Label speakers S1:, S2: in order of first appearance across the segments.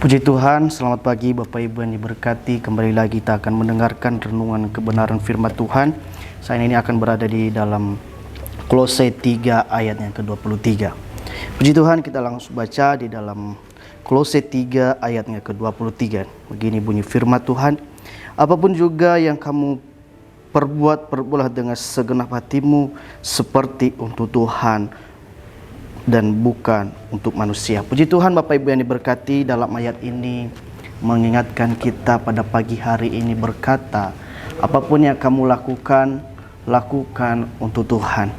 S1: Puji Tuhan, selamat pagi Bapak Ibu yang diberkati. Kembali lagi kita akan mendengarkan renungan kebenaran firman Tuhan. Saya ini akan berada di dalam Kolose 3 ayat yang ke-23. Puji Tuhan, kita langsung baca di dalam Kolose 3 ayat yang ke-23. Begini bunyi firman Tuhan, apapun juga yang kamu perbuatlah dengan segenap hatimu seperti untuk Tuhan dan bukan untuk manusia. Puji Tuhan, Bapak Ibu yang diberkati, dalam ayat ini mengingatkan kita pada pagi hari ini berkata, apapun yang kamu lakukan, lakukan untuk Tuhan.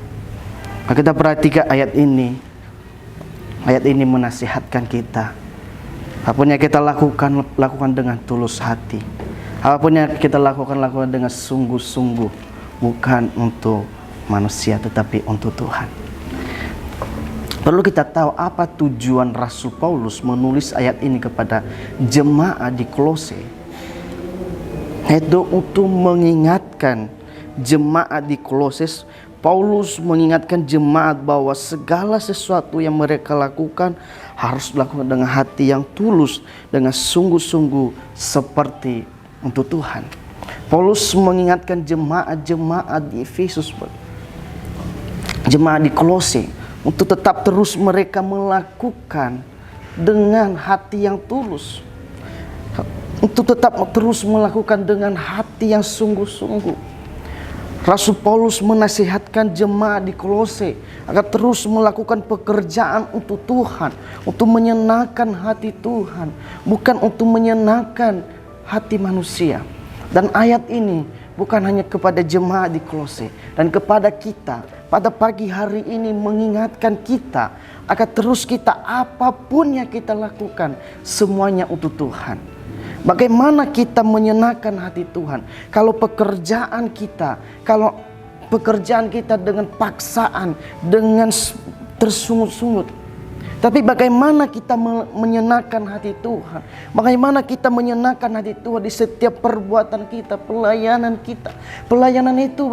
S1: Nah, kita perhatikan ayat ini menasihatkan kita. Apapun yang kita lakukan, lakukan dengan tulus hati. Apapun yang kita lakukan, lakukan dengan sungguh-sungguh. Bukan untuk manusia, tetapi untuk Tuhan. Perlu kita tahu apa tujuan Rasul Paulus menulis ayat ini kepada jemaat di Kolose. Itu untuk mengingatkan jemaat di Kolose. Paulus mengingatkan jemaat bahwa segala sesuatu yang mereka lakukan harus dilakukan dengan hati yang tulus, dengan sungguh-sungguh seperti untuk Tuhan. Paulus mengingatkan jemaat-jemaat di Efesus, jemaat di Kolose, untuk tetap terus mereka melakukan dengan hati yang tulus. Untuk tetap terus melakukan dengan hati yang sungguh-sungguh. Rasul Paulus menasihatkan jemaat di Kolose agar terus melakukan pekerjaan untuk Tuhan, untuk menyenangkan hati Tuhan, bukan untuk menyenangkan hati manusia. Dan ayat ini bukan hanya kepada jemaat di Kolose dan kepada kita pada pagi hari ini mengingatkan kita agar terus kita apapun yang kita lakukan semuanya untuk Tuhan. Bagaimana kita menyenangkan hati Tuhan? Kalau pekerjaan kita dengan paksaan, dengan tersungut-sungut. Tapi bagaimana kita menyenangkan hati Tuhan? Bagaimana kita menyenangkan hati Tuhan di setiap perbuatan kita, pelayanan kita. Pelayanan itu,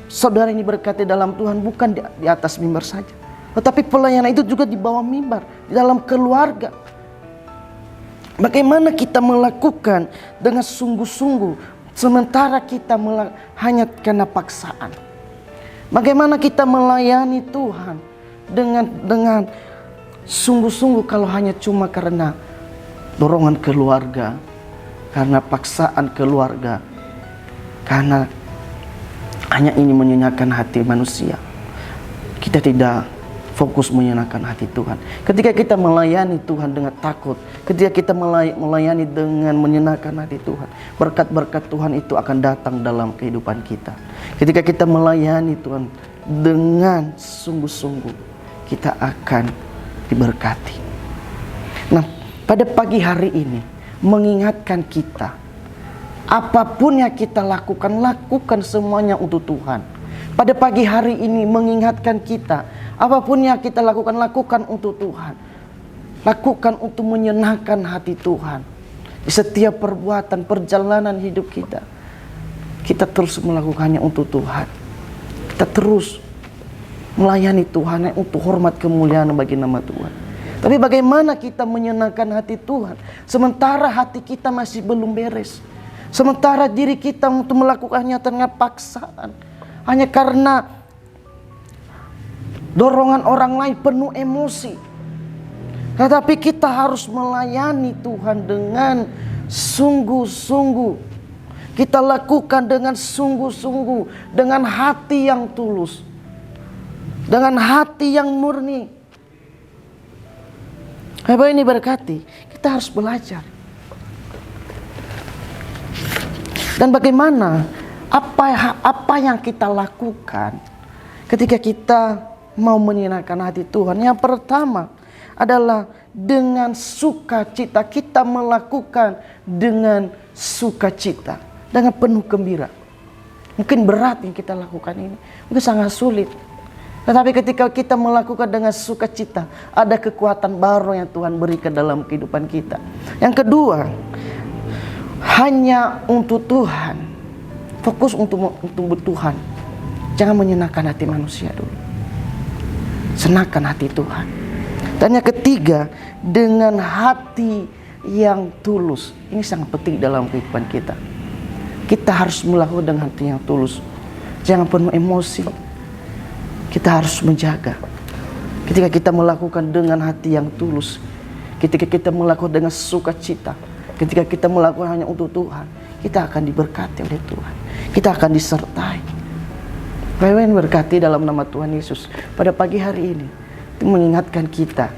S1: saudara ini berkata dalam Tuhan, bukan di atas mimbar saja, tetapi pelayanan itu juga di bawah mimbar, di dalam keluarga. Bagaimana kita melakukan dengan sungguh-sungguh, sementara kita hanya karena paksaan. Bagaimana kita melayani Tuhan dengan sungguh-sungguh kalau hanya cuma karena dorongan keluarga, karena paksaan keluarga, karena hanya ini menyenangkan hati manusia. Kita tidak fokus menyenangkan hati Tuhan. Ketika kita melayani Tuhan dengan takut, ketika kita melayani dengan menyenangkan hati Tuhan, berkat-berkat Tuhan itu akan datang dalam kehidupan kita. Ketika kita melayani Tuhan dengan sungguh-sungguh, kita akan diberkati. Nah, pada pagi hari ini mengingatkan kita, apapun yang kita lakukan, lakukan semuanya untuk Tuhan. Pada pagi hari ini mengingatkan kita, apapun yang kita lakukan, lakukan untuk Tuhan. Lakukan untuk menyenangkan hati Tuhan. Di setiap perbuatan, perjalanan hidup kita, kita terus melakukannya untuk Tuhan. Kita terus melayani Tuhan untuk hormat kemuliaan bagi nama Tuhan. Tapi bagaimana kita menyenangkan hati Tuhan sementara hati kita masih belum beres? Sementara diri kita untuk melakukannya dengan paksaan, hanya karena dorongan orang lain, penuh emosi. Tetapi kita harus melayani Tuhan dengan sungguh-sungguh. Kita lakukan dengan sungguh-sungguh, dengan hati yang tulus, dengan hati yang murni. Bapak ini berkati, kita harus belajar. Dan bagaimana apa yang kita lakukan ketika kita mau menyenangkan hati Tuhan? Yang pertama adalah dengan sukacita. Kita melakukan dengan sukacita, dengan penuh gembira. Mungkin berat yang kita lakukan ini, mungkin sangat sulit. Tetapi ketika kita melakukan dengan sukacita, ada kekuatan baru yang Tuhan berikan dalam kehidupan kita. Yang kedua, hanya untuk Tuhan. Fokus untuk Tuhan. Jangan menyenangkan hati manusia dulu. Senangkan hati Tuhan. Dan yang ketiga, dengan hati yang tulus. Ini sangat penting dalam kehidupan kita. Kita harus melakukan dengan hati yang tulus. Jangan penuh emosi. Kita harus menjaga. Ketika kita melakukan dengan hati yang tulus, ketika kita melakukan dengan sukacita, ketika kita melakukan hanya untuk Tuhan, kita akan diberkati oleh Tuhan. Kita akan disertai. Bapak berkati dalam nama Tuhan Yesus. Pada pagi hari ini, itu mengingatkan kita.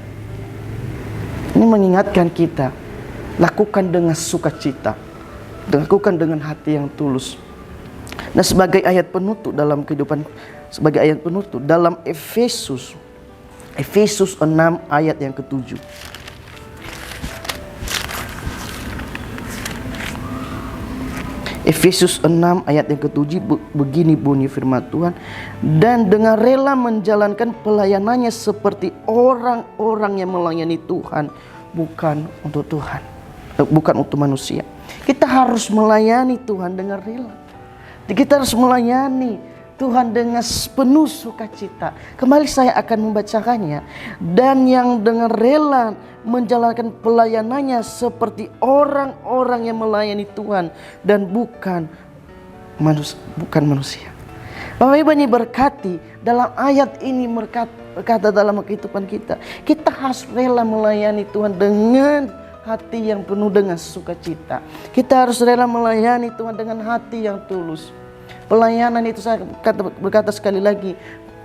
S1: Ini mengingatkan kita, lakukan dengan sukacita, lakukan dengan hati yang tulus. Nah, sebagai ayat penutup dalam kehidupan, sebagai ayat penutup dalam Efesus 6 ayat yang ke-7. Efesus 6 ayat yang ke-7 begini bunyi firman Tuhan, dan dengan rela menjalankan pelayanannya seperti orang-orang yang melayani Tuhan, bukan untuk Tuhan, bukan untuk manusia. Kita harus melayani Tuhan dengan rela. Kita harus melayani Tuhan dengan penuh sukacita. Kembali saya akan membacakannya. Dan yang dengan rela menjalankan pelayanannya seperti orang-orang yang melayani Tuhan dan bukan manusia. Bapak Ibu ini berkati dalam ayat ini berkata dalam kehidupan kita. Kita harus rela melayani Tuhan dengan hati yang penuh dengan sukacita. Kita harus rela melayani Tuhan dengan hati yang tulus. Pelayanan itu saya berkata sekali lagi,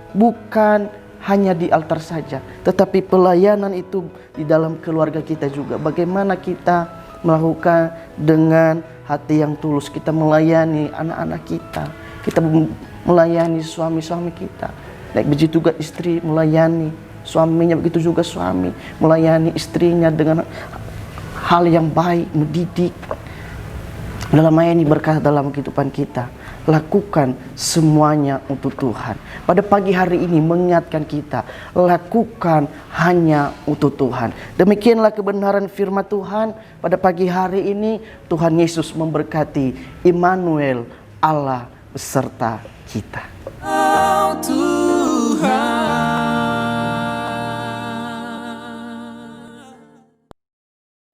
S1: bukan hanya di altar saja, tetapi pelayanan itu di dalam keluarga kita juga. Bagaimana kita melakukan dengan hati yang tulus. Kita melayani anak-anak kita melayani suami-suami kita. Dan begitu juga istri melayani suaminya, begitu juga suami melayani istrinya dengan hal yang baik, mendidik. Dalam ayat ini berkata dalam kehidupan kita, lakukan semuanya untuk Tuhan. Pada pagi hari ini mengingatkan kita, lakukan hanya untuk Tuhan. Demikianlah kebenaran firman Tuhan pada pagi hari ini. Tuhan Yesus memberkati. Immanuel, Allah beserta kita.